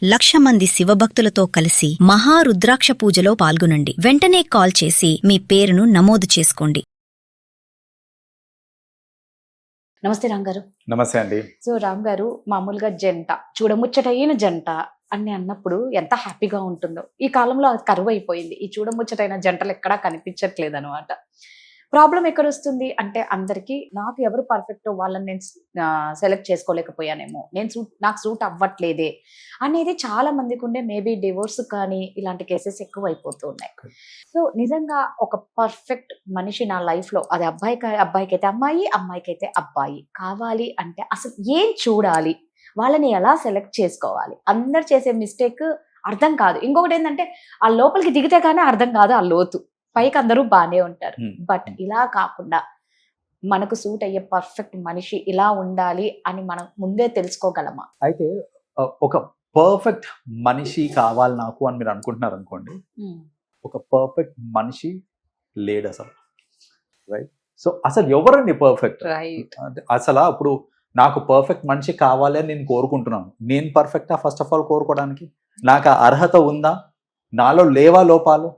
1,00,000 మంది శివభక్తులతో కలిసి మహారుద్రాక్ష పూజలో పాల్గొనండి. వెంటనే కాల్ చేసి మీ పేరును నమోదు చేసుకోండి. నమస్తే రామ్ గారు. నమస్తే అండి. సో రామ్ గారు, మామూలుగా జంట చూడముచ్చటైన జంట అని అన్నప్పుడు ఎంత హ్యాపీగా ఉంటుందో. ఈ కాలంలో అది కరువు అయిపోయింది. ఈ చూడముచ్చటైన జంటలు ఎక్కడా కనిపించట్లేదు అనమాట. ప్రాబ్లం ఎక్కడ వస్తుంది అంటే, అందరికీ నాకు ఎవరు పర్ఫెక్ట్ వాళ్ళని నేను సెలెక్ట్ చేసుకోలేకపోయానేమో, నాకు సూట్ అవ్వట్లేదే అనేది చాలా మందికి ఉండే మేబీ డివోర్స్ కానీ ఇలాంటి కేసెస్ ఎక్కువ అయిపోతూ ఉన్నాయి. సో నిజంగా ఒక పర్ఫెక్ట్ మనిషి నా లైఫ్లో, అది అబ్బాయికి అయితే అమ్మాయి, అమ్మాయికి అయితే అబ్బాయి కావాలి అంటే అసలు ఏం చూడాలి, వాళ్ళని ఎలా సెలెక్ట్ చేసుకోవాలి? అందరు చేసే మిస్టేక్ అర్థం కాదు. ఇంకొకటి ఏంటంటే, ఆ లోపలికి దిగితే కానీ అర్థం కాదు ఆ లోతు. పైకి అందరూ బాగానే ఉంటారు, బట్ ఇలా కాకుండా మనకు సూట్ అయ్యే పర్ఫెక్ట్ మనిషి ఇలా ఉండాలి అని మనం ముందే తెలుసుకోగలమా? అయితే ఒక పర్ఫెక్ట్ మనిషి కావాలి నాకు అని మీరు అనుకుంటున్నారు అనుకోండి, ఒక పర్ఫెక్ట్ మనిషి లేడు అసలు. రైట్? సో అసలు ఎవరండి పర్ఫెక్ట్? రైట్. అసలు ఇప్పుడు నాకు పర్ఫెక్ట్ మనిషి కావాలి అని నేను కోరుకుంటున్నాను. నేను పర్ఫెక్టా ఫస్ట్ ఆఫ్ ఆల్ కోరుకోవడానికి? నాకు ఆ అర్హత ఉందా? నాలో లేవా లోపాలు?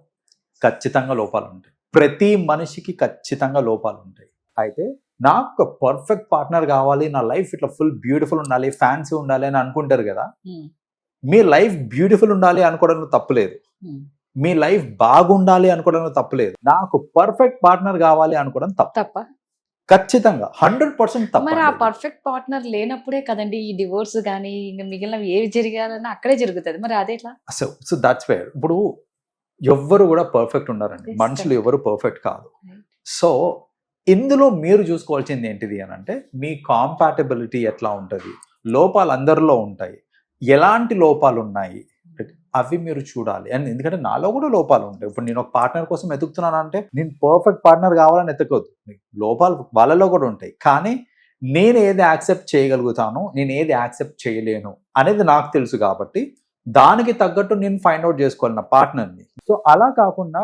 ఖచ్చితంగా లోపాలు ఉంటాయి. ప్రతి మనిషికి ఖచ్చితంగా లోపాలు ఉంటాయి. అయితే నాకు ఒక పర్ఫెక్ట్ పార్ట్నర్ కావాలి, నా లైఫ్ ఇట్లా ఫుల్ బ్యూటిఫుల్ ఉండాలి, ఫ్యాన్సీ ఉండాలి అని అనుకుంటారు కదా. మీ లైఫ్ బ్యూటిఫుల్ ఉండాలి అనుకోవడంలో తప్పులేదు, మీ లైఫ్ బాగుండాలి అనుకోవడంలో తప్పులేదు. నాకు పర్ఫెక్ట్ పార్ట్నర్ కావాలి అనుకోవడం తప్ప. ఖచ్చితంగా 100% తప్ప. మరి ఆ పర్ఫెక్ట్ పార్ట్నర్ లేనప్పుడే కదండి ఈ డివోర్స్ కానీ ఇంకా మిగిలినవి ఏవి జరిగాలన్నా అక్కడే జరుగుతుంది. మరి అదేట్లా? So that's where. ఇప్పుడు ఎవ్వరు కూడా పర్ఫెక్ట్ ఉండారండి, మనుషులు ఎవరు పర్ఫెక్ట్ కాదు. సో ఇందులో మీరు చూసుకోవాల్సింది ఏంటిది అని అంటే, మీ కాంపాటబిలిటీ ఎట్లా ఉంటుంది, లోపాలు అందరిలో ఉంటాయి, ఎలాంటి లోపాలు ఉన్నాయి అవి మీరు చూడాలి. అండ్ ఎందుకంటే నాలో కూడా లోపాలు ఉంటాయి. ఇప్పుడు నేను ఒక పార్ట్నర్ కోసం ఎతుకుతున్నాను అంటే, నేను పర్ఫెక్ట్ పార్ట్నర్ కావాలని ఎతకవద్దు, లోపాలు వాళ్ళలో కూడా ఉంటాయి. కానీ నేను ఏది యాక్సెప్ట్ చేయగలుగుతాను, నేను ఏది యాక్సెప్ట్ చేయలేను అనేది నాకు తెలుసు కాబట్టి దానికి తగ్గట్టు నేను ఫైండ్ అవుట్ చేసుకోవాలి నా పార్ట్నర్ని. సో అలా కాకుండా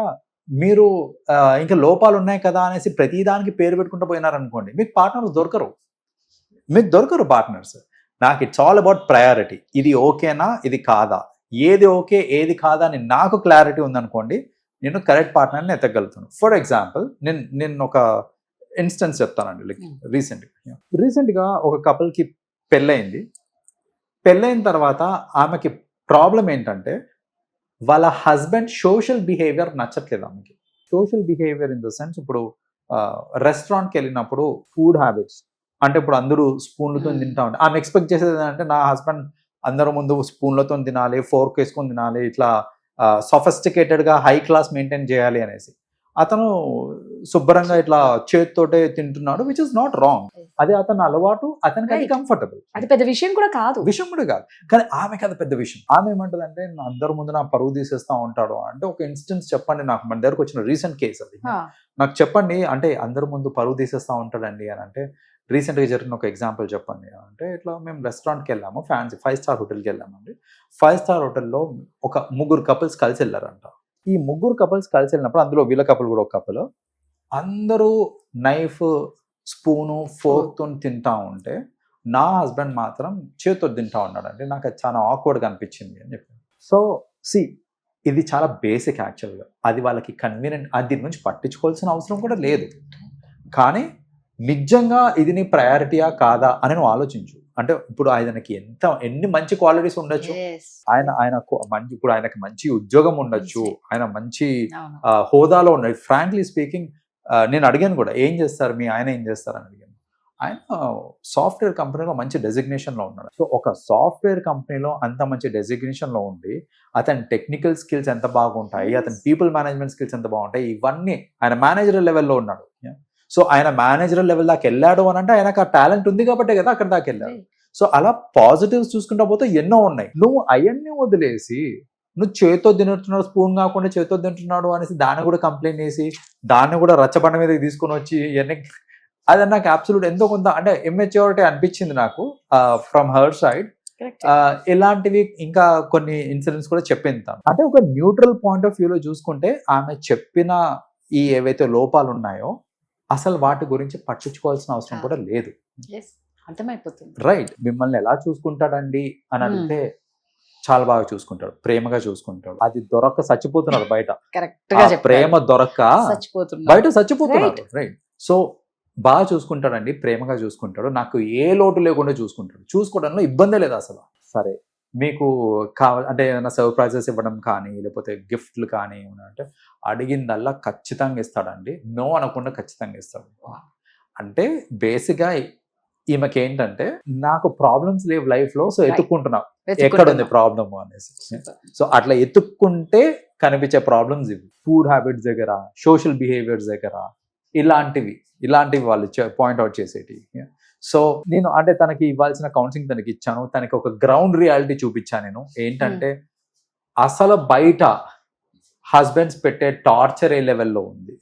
మీరు ఇంకా లోపాలు ఉన్నాయి కదా అనేసి ప్రతిదానికి పేరు పెట్టుకుంటూ పోయినారనుకోండి, మీకు పార్ట్నర్స్ దొరకరు పార్ట్నర్స్. నాకు ఇట్స్ ఆల్ అబౌట్ ప్రయారిటీ. ఇది ఓకేనా, ఇది కాదా, ఏది ఓకే ఏది కాదా అని నాకు క్లారిటీ ఉందనుకోండి, నేను కరెక్ట్ పార్ట్నర్ని ఎతకగలుగుతాను. ఫర్ ఎగ్జాంపుల్ నేను ఒక ఇన్స్టెన్స్ చెప్తానండి. లైక్ రీసెంట్గా ఒక కపుల్కి పెళ్ళైంది. పెళ్ళైన తర్వాత ఆమెకి ప్రాబ్లం ఏంటంటే, వాళ్ళ హస్బెండ్ సోషల్ బిహేవియర్ నచ్చట్లేదు ఆమెకి. Social behaviour in the sense, ఇప్పుడు రెస్టారెంట్కి వెళ్ళినప్పుడు ఫుడ్ హ్యాబిట్స్ అంటే, ఇప్పుడు అందరూ స్పూన్లతో తింటా ఉంటారు. ఆమె ఎక్స్పెక్ట్ చేసేది ఏంటంటే, నా హస్బెండ్ అందరూ ముందు స్పూన్లతో తినాలి, ఫోర్క్ వేసుకొని తినాలి, ఇట్లా సొఫిస్టికేటెడ్గా హై క్లాస్ మెయింటైన్ చేయాలి అనేసి. అతను శుభ్రంగా ఇట్లా చేతితోటే తింటున్నాడు, విచ్ ఇస్ నాట్ రాంగ్. అదే అతని అలవాటు, అతనికి అది కంఫర్టబుల్. అది పెద్ద విషయం కూడా కాదు, కానీ ఆమెకి అది పెద్ద విషయం. ఆమె ఏమంటది అంటే, అందరి ముందు నా పరువు తీసేస్తా ఉంటాడు అంటే. ఒక ఇన్స్టెన్స్ చెప్పండి నాకు, మన దగ్గరకు వచ్చిన రీసెంట్ కేసు అది. నాకు చెప్పండి అంటే, అందరి ముందు పరువు తీసేస్తా ఉంటాడండి అని అంటే, రీసెంట్గా జరిగిన ఒక ఎగ్జాంపుల్ చెప్పండి అంటే, ఇట్లా మేము రెస్టారెంట్కి వెళ్ళాము, ఫ్యాన్సీ 5-star హోటల్కి వెళ్ళామండి. 5-star హోటల్లో ఒక 3 కపుల్స్ కలిసి వెళ్ళారంట. ఈ 3 కపుల్స్ కలిసి వెళ్ళినప్పుడు, అందులో వీళ్ళ కపుల్ కూడా ఒక కపుల్, అందరూ నైఫ్, స్పూను, ఫోర్క్తో తింటా ఉంటే, నా హస్బెండ్ మాత్రం చేతితో తింటా ఉన్నాడండి. నాకు అది చాలా ఆక్వర్డ్గా అనిపించింది అని చెప్పి. సో ఇది చాలా బేసిక్ యాక్చువల్గా. అది వాళ్ళకి కన్వీనియంట్, అది దీని నుంచి పట్టించుకోవాల్సిన అవసరం కూడా లేదు. కానీ నిజంగా ఇది నీ ప్రయారిటీయా కాదా అని నువ్వు ఆలోచించు. అంటే ఇప్పుడు ఆయనకి ఎన్ని మంచి క్వాలిటీస్ ఉండొచ్చు, ఇప్పుడు ఆయనకి మంచి ఉద్యోగం ఉండొచ్చు, ఆయన మంచి హోదాలో ఉండదు. ఫ్రాంక్లీ స్పీకింగ్, నేను అడిగాను కూడా, ఏం చేస్తారు మీ ఆయన, ఏం చేస్తారు అని అడిగాను. ఆయన సాఫ్ట్వేర్ కంపెనీలో మంచి డెసిగ్నేషన్లో ఉన్నాడు. సో ఒక సాఫ్ట్వేర్ కంపెనీలో అంత మంచి డెసిగ్నేషన్లో ఉండి, అతని టెక్నికల్ స్కిల్స్ ఎంత బాగుంటాయి, అతని పీపుల్ మేనేజ్మెంట్ స్కిల్స్ ఎంత బాగుంటాయి, ఇవన్నీ ఆయన మేనేజర్ లెవెల్లో ఉన్నాడు. సో ఆయన మేనేజర్ లెవెల్ దాకా వెళ్ళాడు అని అంటే, ఆయనకు ఆ టాలెంట్ ఉంది కాబట్టి కదా అక్కడ దాకా వెళ్ళాడు. సో అలా పాజిటివ్స్ చూసుకుంటా పోతే ఎన్నో ఉన్నాయి. నువ్వు అవన్నీ వదిలేసి, నువ్వు చేతితో తింటున్నాడు, స్పూన్ కాకుండా చేతితో తింటున్నాడు అనేసి దాన్ని కూడా కంప్లైంట్ చేసి, దాన్ని కూడా రచ్చబండ మీదకి తీసుకొని వచ్చి ఇవన్నీ, అది నాకు అబ్సల్యూట్ ఎంతో కొంత అంటే ఇమ్మెచ్యూరిటీ అనిపించింది నాకు ఫ్రమ్ హర్ సైడ్. ఇలాంటివి ఇంకా కొన్ని ఇన్సిడెంట్స్ కూడా చెప్పింది తను. అంటే ఒక న్యూట్రల్ పాయింట్ ఆఫ్ వ్యూలో చూసుకుంటే, ఆమె చెప్పిన ఈ ఏవైతే లోపాలు ఉన్నాయో అసలు వాటి గురించి పట్టించుకోవాల్సిన అవసరం కూడా లేదు. అర్థమైపోతుంది. రైట్. మిమ్మల్ని ఎలా చూసుకుంటాడండి అని అంటే, చాలా బాగా చూసుకుంటాడు, ప్రేమగా చూసుకుంటాడు. అది దొరక్క చచ్చిపోతున్నారు బయట. కరెక్ట్ ఆ గా చెప్పారు. ప్రేమ దొరక్క చచ్చిపోతున్నా. బయట చచ్చిపోతున్నారు. రైట్. సో బాగా చూసుకుంటాడండి, ప్రేమగా చూసుకుంటాడు, నాకు ఏ లోటు లేకుండా చూసుకుంటాడు, చూసుకోవడంలో ఇబ్బందే లేదు అసలు. సరే మీకు అంటే ఏదైనా సర్ప్రైజెస్ ఇవ్వడం కానీ లేకపోతే గిఫ్ట్లు కానీ ఏమైనా అంటే అడిగిందల్లా ఖచ్చితంగా ఇస్తాడండి, నో అనకుండా ఖచ్చితంగా ఇస్తాడు. అంటే బేసిక్గా ఈమెకి ఏంటంటే నాకు ప్రాబ్లమ్స్ లేవు లైఫ్ లో, సో ఎత్తుక్కుంటున్నా ఎక్కడ ఉంది ప్రాబ్లమ్ అనేసి. సో అట్లా ఎత్తుక్కుంటే కనిపించే ప్రాబ్లమ్స్ ఇవి. ఫుడ్ హ్యాబిట్స్ దగ్గర, సోషల్ బిహేవియర్స్ దగ్గర, ఇలాంటివి వాళ్ళు పాయింట్అవుట్ చేసేటి. సో నేను అంటే తనకి ఇవ్వాల్సిన కౌన్సిలింగ్ తనకి ఇచ్చాను, తనకి ఒక గ్రౌండ్ రియాలిటీ చూపించాను నేను. ఏంటంటే అసలు బయట హస్బెండ్స్ పెట్టే టార్చర్ ఏ లెవెల్లో ఉంది,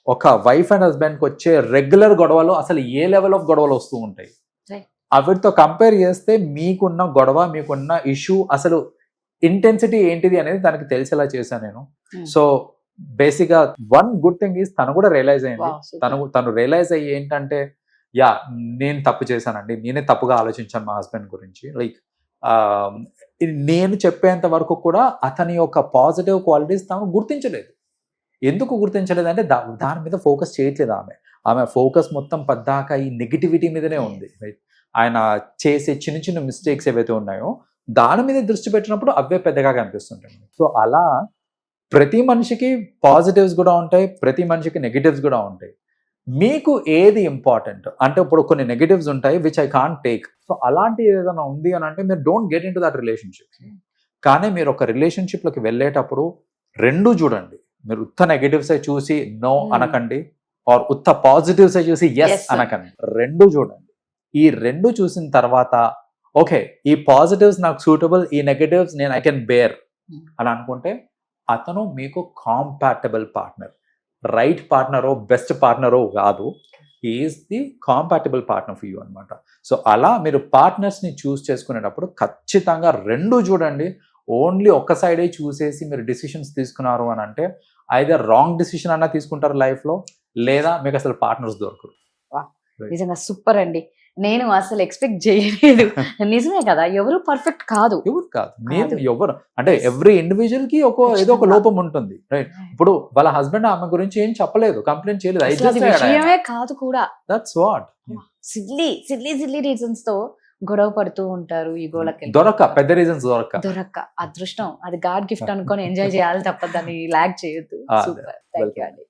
ఒక వైఫ్ అండ్ హస్బెండ్కి వచ్చే రెగ్యులర్ గొడవలు అసలు ఏ లెవెల్ ఆఫ్ గొడవలు వస్తూ ఉంటాయి. అవిటితో కంపేర్ చేస్తే మీకున్న గొడవ, మీకున్న ఇష్యూ అసలు ఇంటెన్సిటీ ఏంటిది అనేది తనకి తెలిసేలా చేశాను నేను. సో బేసిక్గా వన్ గుడ్ థింగ్ ఈజ్ తను కూడా రియలైజ్ అయింది. తను రియలైజ్ అయ్యి ఏంటంటే యా నేను తప్పు చేశానండి, నేనే తప్పుగా ఆలోచించాను మా హస్బెండ్ గురించి. లైక్ నేను చెప్పేంత వరకు కూడా అతని యొక్క పాజిటివ్ క్వాలిటీస్ తను గుర్తించలేదు. ఎందుకు గుర్తించలేదంటే దాని మీద ఫోకస్ చేయట్లేదు ఆమె ఫోకస్ మొత్తం పద్దాక ఈ నెగిటివిటీ మీదనే ఉంది. రైట్. ఆయన చేసే చిన్న చిన్న మిస్టేక్స్ ఏవైతే ఉన్నాయో దాని మీద దృష్టి పెట్టినప్పుడు అవే పెద్దగా కనిపిస్తుంటాయి. సో అలా ప్రతి మనిషికి పాజిటివ్స్ కూడా ఉంటాయి, ప్రతి మనిషికి నెగిటివ్స్ కూడా ఉంటాయి. మీకు ఏది ఇంపార్టెంట్ అంటే ఇప్పుడు కొన్ని నెగిటివ్స్ ఉంటాయి which I can't take. So అలాంటి ఏదైనా ఉంది అని అంటే మీరు don't get in to that relationship. కానీ మీరు ఒక రిలేషన్షిప్లోకి వెళ్ళేటప్పుడు రెండు చూడండి. మీరు ఉత్త నెగిటివ్స్ చూసి నో అనకండి, ఆర్ ఉత్త పాజిటివ్స్ చూసి ఎస్ అనకండి. రెండు చూడండి. ఈ రెండు చూసిన తర్వాత ఓకే ఈ పాజిటివ్స్ నాకు సూటబుల్, ఈ నెగటివ్స్ నేను ఐ కెన్ బేర్ అని అనుకుంటే అతను మీకు కాంపాటబుల్ పార్ట్నర్. రైట్ పార్ట్నరో బెస్ట్ పార్ట్నరో కాదు, is the compatible partner for you అనమాట. సో అలా మీరు పార్ట్నర్స్ని చూస్ చేసుకునేటప్పుడు ఖచ్చితంగా రెండు చూడండి. ఓన్లీ ఒక్క సైడే చూసేసి మీరు డిసిషన్స్ తీసుకున్నారు అని అంటే ఐదర్ రాంగ్ డిసిషన్ అన్నా తీసుకుంటారు లైఫ్లో, లేదా మీకు అసలు పార్ట్నర్స్ దొరకరు. నిజంగా సూపర్ అండి. నేను అసలు ఎక్స్పెక్ట్ చేయలేదు. నిజమే కదా, ఎవరు పర్ఫెక్ట్ కాదు. నేను ఎవరు అంటే ఎవ్రీ ఇండివిజువల్ కి ఏదో ఒక లోపం ఉంటుంది. రైట్. ఇప్పుడు వాళ్ళ హస్బెండ్ ఆమె గురించి ఏం చెప్పలేదు, కంప్లైంట్ చేయలేదు, విషయమే కాదు కూడా. That's what. సిల్లీ రీజన్స్ తో గొడవ పడుతూ ఉంటారు. ఈ గోళకి పెద్ద రీజన్స్ దొరక్క అదృష్టం, అది గాడ్ గిఫ్ట్ అనుకొని ఎంజాయ్ చేయాలి తప్ప దాన్ని లాగ్ చేయొద్దు. సూపర్, థ్యాంక్ యూ అండి.